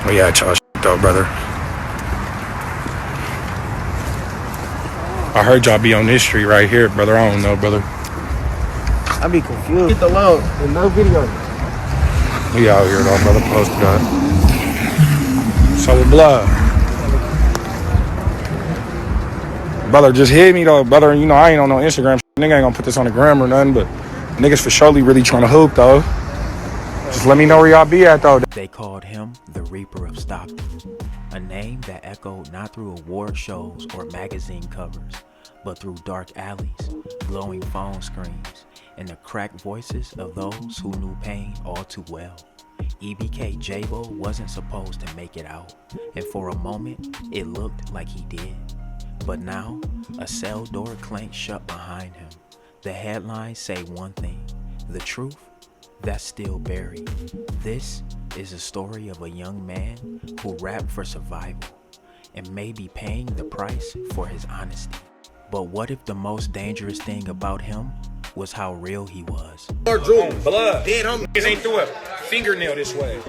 Well, yeah, y'all though, brother. I heard y'all be on this street right here, brother. I don't know, brother. I be confused. Get the load. There's no video. We out here though, brother. Posted up. So with blood. Brother, just hit me though, brother. You know, I ain't on no Instagram. Nigga ain't gonna put this on the gram or nothing, but niggas for surely really trying to hoop though. Just let me know where y'all be at though. They called him the Reaper of Stockton, a name that echoed not through award shows or magazine covers, but through dark alleys, glowing phone screens, and the cracked voices of those who knew pain all too well. EBK Jaaybo wasn't supposed to make it out, and for a moment, it looked like he did. But now, a cell door clanked shut behind him. The headlines say one thing: the truth, that's still buried. This is a story of a young man who rapped for survival and may be paying the price for his honesty. But what if the most dangerous thing about him was how real he was? Blood. Dead homie. Niggas ain't threw a fingernail this way.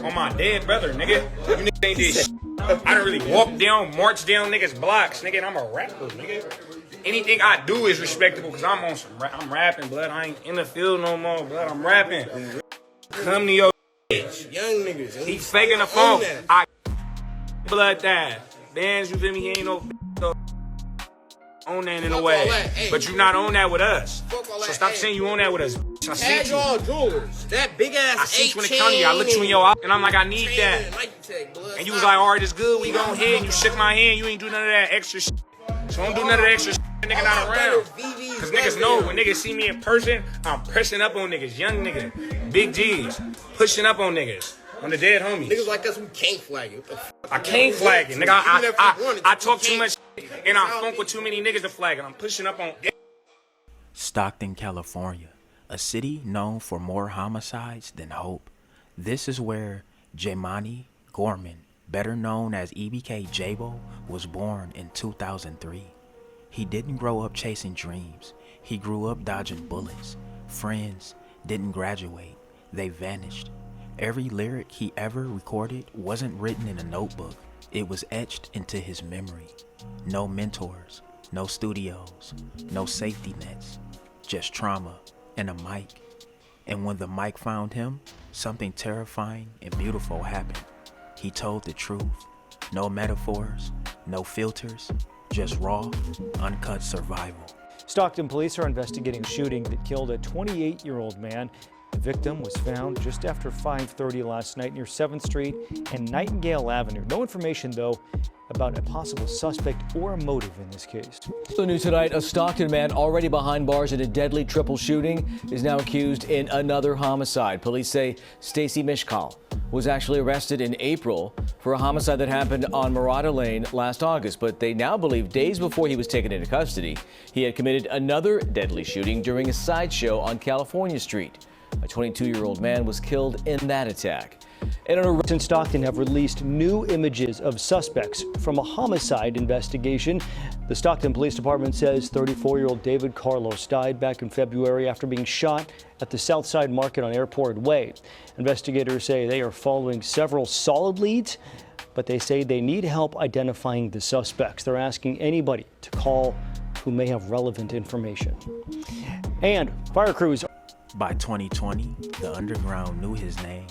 On my dead brother, nigga. You niggas ain't did shit. I don't really walk down, march down niggas' blocks, nigga, and I'm a rapper, nigga. Anything I do is respectable because I'm on some I'm rapping, blood. I ain't in the field no more, blood. I'm rapping. Come to your bitch. Young niggas. He faking the phone. I blood that. Dance, you feel me? He ain't no on that in a way. But you not on that with us. So stop saying you on that with us. I see you. All jewelers. That big ass. I see you in the county. I looked you in your eye, and I'm like, I need that. And you was like, all right, it's good. We gon' hit. You shook my hand. You ain't do none of that extra shit. So don't do none of that extra shit. Nigga not around. Cause niggas know when niggas see me in person, I'm pressing up on niggas. Young nigga, big G's, pushing up on niggas. On the dead homies. Niggas like us, we can't flag it. I can't flag it, nigga. I talk too much and I funk with too many niggas to flag it. I'm pushing up on Stockton, California, a city known for more homicides than hope. This is where Jaimani Gorman, better known as EBK Jaaybo, was born in 2003. He didn't grow up chasing dreams. He grew up dodging bullets. Friends didn't graduate. They vanished. Every lyric he ever recorded wasn't written in a notebook. It was etched into his memory. No mentors, no studios, no safety nets, just trauma and a mic. And when the mic found him, something terrifying and beautiful happened. He told the truth. No metaphors, no filters, just raw, uncut survival. Stockton police are investigating a shooting that killed a 28-year-old man. The victim was found just after 5:30 last night near 7th Street and Nightingale Avenue. No information, though, about a possible suspect or a motive in this case. The news tonight, a Stockton man already behind bars in a deadly triple shooting is now accused in another homicide. Police say Stacy Mishkal was actually arrested in April for a homicide that happened on Murata Lane last August, but they now believe days before he was taken into custody, he had committed another deadly shooting during a sideshow on California Street. A 22-year-old man was killed in that attack. And arrests in Stockton have released new images of suspects from a homicide investigation. The Stockton Police Department says 34-year-old David Carlos died back in February after being shot at the Southside Market on Airport Way. Investigators say they are following several solid leads, but they say they need help identifying the suspects. They're asking anybody to call who may have relevant information. And fire crews. By 2020, the underground knew his name.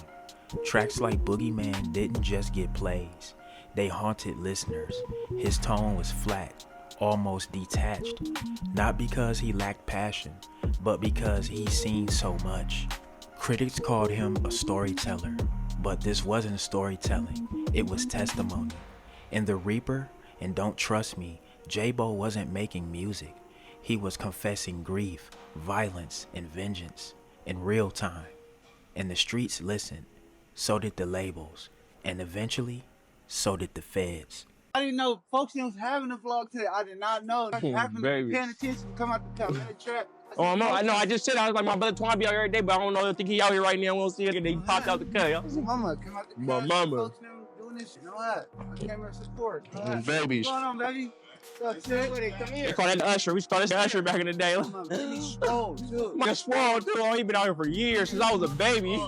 Tracks like Boogeyman didn't just get plays, they haunted listeners. His tone was flat, almost detached, not because he lacked passion, but because he's seen so much. Critics called him a storyteller, but this wasn't storytelling, it was testimony. In The Reaper and Don't Trust Me, Jaaybo wasn't making music. He was confessing grief, violence, and vengeance in real time. And the streets listened. So did the labels, and eventually, so did the feds. I didn't know folks was having a vlog today. I did not know. I happened to be paying attention, come out the trap. Oh no, I know. I just said I was like my brother Twan be out here every day, but I don't know. I think he out here right now. We don't see it. They popped out the cut. Mama, come out the cut. My mama. Folks doing this shit. You know what? I came here to support. Babies. What's going on, baby? Come here. They call that the Usher. We started the Usher back in the day. He's swole too. Swole too. He been out here for years since I was a baby.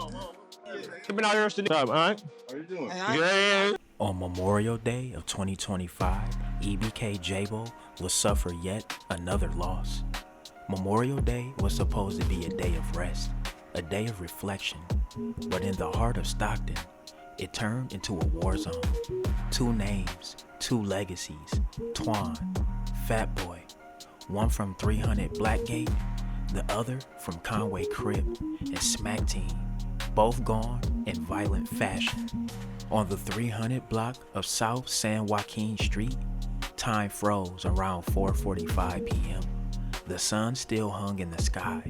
I've been out here sitting up, all right? How you doing? Yeah. On Memorial Day of 2025, EBK Jaaybo will suffer yet another loss. Memorial Day was supposed to be a day of rest, a day of reflection, but in the heart of Stockton, it turned into a war zone. 2 names, 2 legacies, Twan, Fat Boy, one from 300 Blackgate, the other from Conway Crip and Smack Team, both gone in violent fashion. On the 300 block of South San Joaquin Street, time froze around 4:45 p.m. The sun still hung in the sky,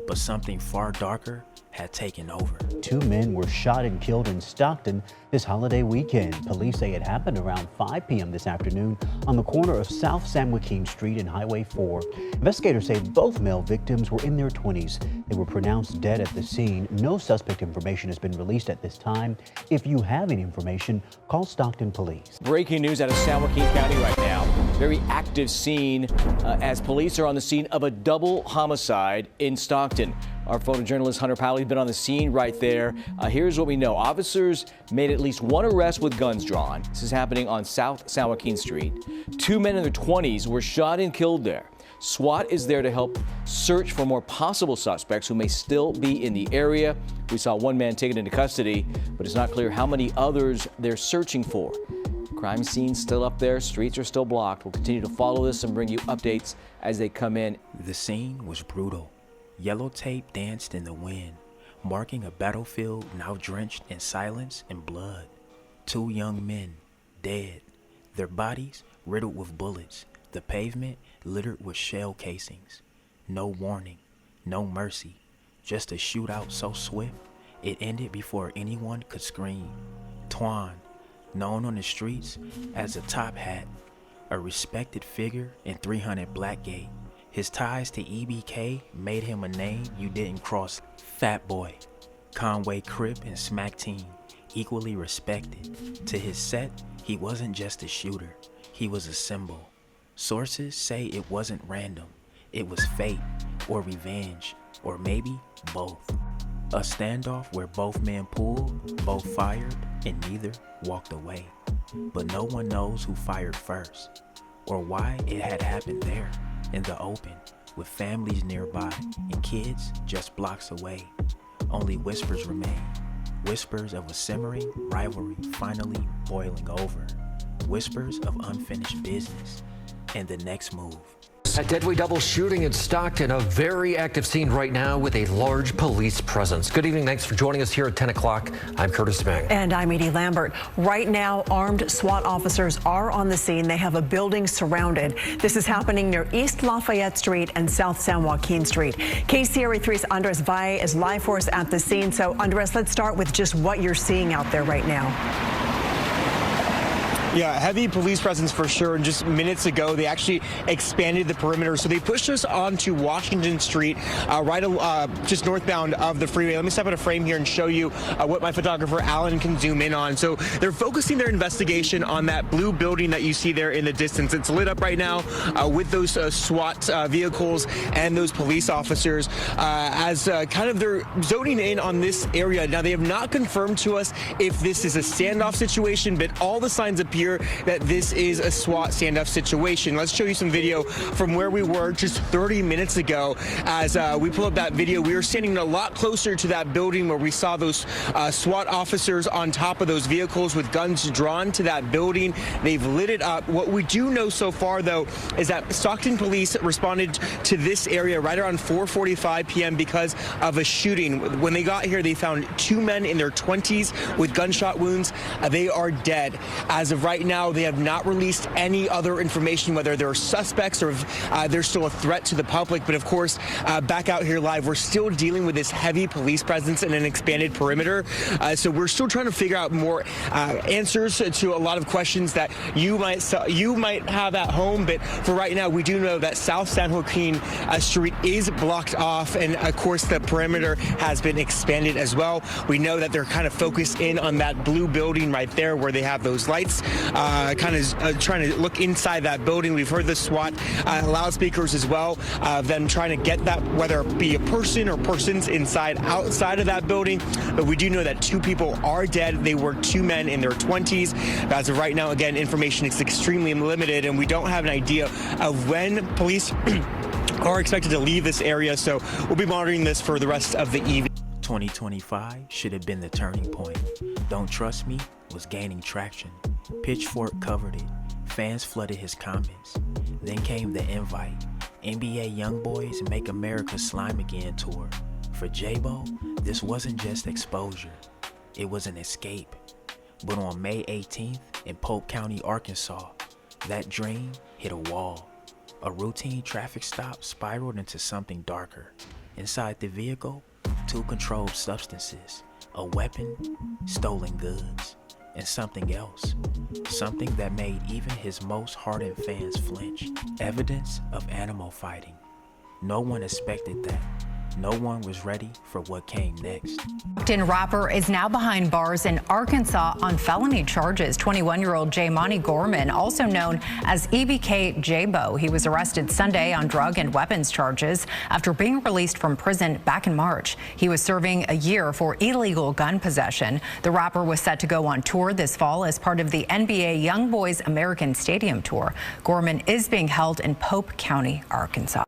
but something far darker had taken over. 2 men were shot and killed in Stockton this holiday weekend. Police say it happened around 5 p.m. this afternoon on the corner of South San Joaquin Street and Highway 4. Investigators say both male victims were in their 20s. They were pronounced dead at the scene. No suspect information has been released at this time. If you have any information, call Stockton Police. Breaking news out of San Joaquin County right now. Very active scene as police are on the scene of a double homicide in Stockton. Our photojournalist Hunter Powley's been on the scene right there. Here's what we know. Officers made at least 1 arrest with guns drawn. This is happening on South San Joaquin Street. 2 men in their 20s were shot and killed there. SWAT is there to help search for more possible suspects who may still be in the area. We saw 1 man taken into custody, but it's not clear how many others they're searching for. Crime scene still up there. Streets are still blocked. We'll continue to follow this and bring you updates as they come in. The scene was brutal. Yellow tape danced in the wind, marking a battlefield now drenched in silence and blood. 2 young men, dead, their bodies riddled with bullets, the pavement littered with shell casings. No warning, no mercy, just a shootout so swift, it ended before anyone could scream. Twan, known on the streets as a Top Hat, a respected figure in 300 Blackgate. His ties to EBK made him a name you didn't cross. Fat Boy, Conway Crip and Smack Team, equally respected. To his set, he wasn't just a shooter, he was a symbol. Sources say it wasn't random, it was fate or revenge, or maybe both. A standoff where both men pulled, both fired, and neither walked away. But no one knows who fired first, or why it had happened there, in the open, with families nearby and kids just blocks away. Only whispers remain, whispers of a simmering rivalry finally boiling over, whispers of unfinished business and the next move. A deadly double shooting in Stockton, a very active scene right now with a large police presence. Good evening. Thanks for joining us here at 10 o'clock. I'm Curtis Meng. And I'm Edie Lambert. Right now, armed SWAT officers are on the scene. They have a building surrounded. This is happening near East Lafayette Street and South San Joaquin Street. KCRA 3's Andres Valle is live for us at the scene. So, Andres, let's start with just what you're seeing out there right now. Yeah, heavy police presence for sure. And just minutes ago, they actually expanded the perimeter. So they pushed us onto Washington Street, just northbound of the freeway. Let me step out of frame here and show you what my photographer Alan can zoom in on. So they're focusing their investigation on that blue building that you see there in the distance. It's lit up right now with those SWAT vehicles and those police officers as kind of they're zoning in on this area. Now, they have not confirmed to us if this is a standoff situation, but all the signs appear that this is a SWAT standoff situation. Let's show you some video from where we were just 30 minutes ago. As we pull up that video, we were standing a lot closer to that building where we saw those SWAT officers on top of those vehicles with guns drawn to that building. They've lit it up. What we do know so far, though, is that Stockton police responded to this area right around 4:45 p.m. because of a shooting. When they got here, they found 2 men in their 20s with gunshot wounds. They are dead. As of right now, they have not released any other information, whether they're suspects or if they're still a threat to the public. But of course, back out here live, we're still dealing with this heavy police presence and an expanded perimeter. So we're still trying to figure out more answers to a lot of questions that you might have at home. But for right now, we do know that South San Joaquin Street is blocked off. And of course, the perimeter has been expanded as well. We know that they're kind of focused in on that blue building right there where they have those lights. kind of trying to look inside that building. We've heard the SWAT loudspeakers as well, them trying to get that, whether it be a person or persons outside of that building. But we do know that 2 people are dead. They were 2 men in their 20s. As of right now, again, information is extremely limited, and we don't have an idea of when police are expected to leave this area. So we'll be monitoring this for the rest of the evening. 2025 should have been the turning point. Don't Trust Me was gaining traction. Pitchfork covered it. Fans flooded his comments. Then came the invite. NBA Youngboys Make America Slime Again tour. For Jaaybo, this wasn't just exposure. It was an escape. But on May 18th in Polk County, Arkansas, that dream hit a wall. A routine traffic stop spiraled into something darker. Inside the vehicle, 2 controlled substances, a weapon, stolen goods, and something else. Something that made even his most hardened fans flinch. Evidence of animal fighting. No one expected that. No one was ready for what came next. Stockton rapper is now behind bars in Arkansas on felony charges. 21-year-old Jaymani Gorman, also known as EBK Jaaybo. He was arrested Sunday on drug and weapons charges after being released from prison back in March. He was serving a year for illegal gun possession. The rapper was set to go on tour this fall as part of the NBA Youngboys American Stadium Tour. Gorman is being held in Polk County, Arkansas.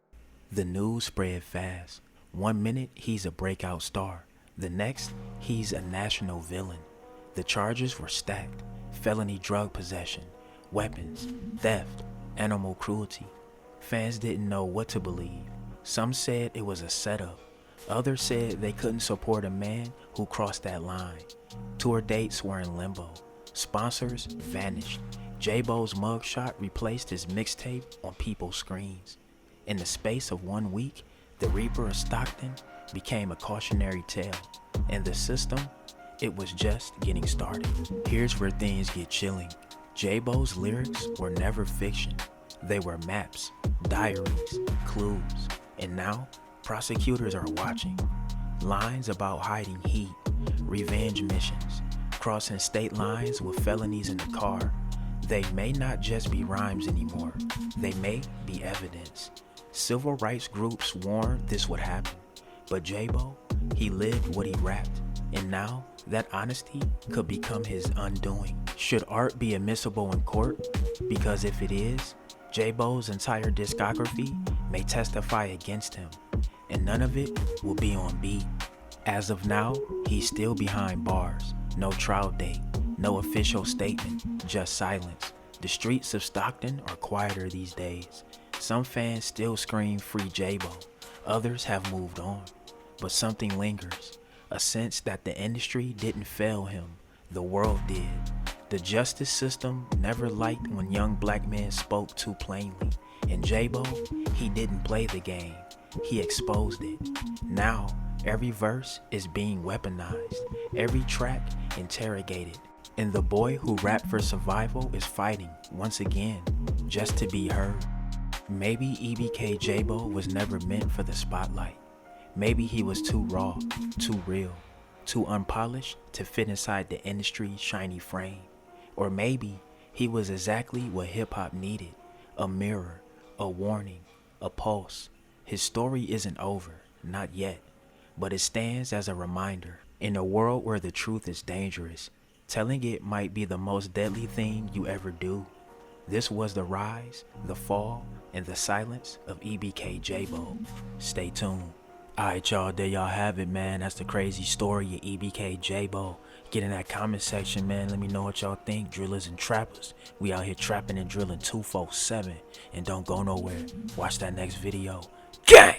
The news spread fast. 1 minute, he's a breakout star. The next, he's a national villain. The charges were stacked. Felony drug possession, weapons, theft, animal cruelty. Fans didn't know what to believe. Some said it was a setup. Others said they couldn't support a man who crossed that line. Tour dates were in limbo. Sponsors vanished. Jaaybo's mugshot replaced his mixtape on people's screens. In the space of 1 week, the Reaper of Stockton became a cautionary tale, and the system, it was just getting started. Here's where things get chilling. Jaaybo's lyrics were never fiction. They were maps, diaries, clues, and now prosecutors are watching. Lines about hiding heat, revenge missions, crossing state lines with felonies in the car. They may not just be rhymes anymore. They may be evidence. Civil rights groups warned this would happen, but Jaaybo, he lived what he rapped, and now that honesty could become his undoing. Should art be admissible in court? Because if it is, Jaaybo's entire discography may testify against him, and none of it will be on beat. As of now, he's still behind bars. No trial date, no official statement, just silence. The streets of Stockton are quieter these days. Some fans still scream free Jaaybo. Others have moved on. But something lingers. A sense that the industry didn't fail him. The world did. The justice system never liked when young black men spoke too plainly. And Jaaybo, he didn't play the game. He exposed it. Now, every verse is being weaponized. Every track interrogated. And the boy who rapped for survival is fighting, once again, just to be heard. Maybe EBK Jaaybo was never meant for the spotlight. Maybe he was too raw, too real, too unpolished to fit inside the industry's shiny frame. Or maybe he was exactly what hip-hop needed, a mirror, a warning, a pulse. His story isn't over, not yet, but it stands as a reminder. In a world where the truth is dangerous, telling it might be the most deadly thing you ever do. This was the rise, the fall, and the silence of EBK Jaaybo. Stay tuned. Alright y'all, there y'all have it, man. That's the crazy story of EBK Jaaybo. Get in that comment section, man. Let me know what y'all think. Drillers and trappers. We out here trapping and drilling 247. And don't go nowhere. Watch that next video. Gang!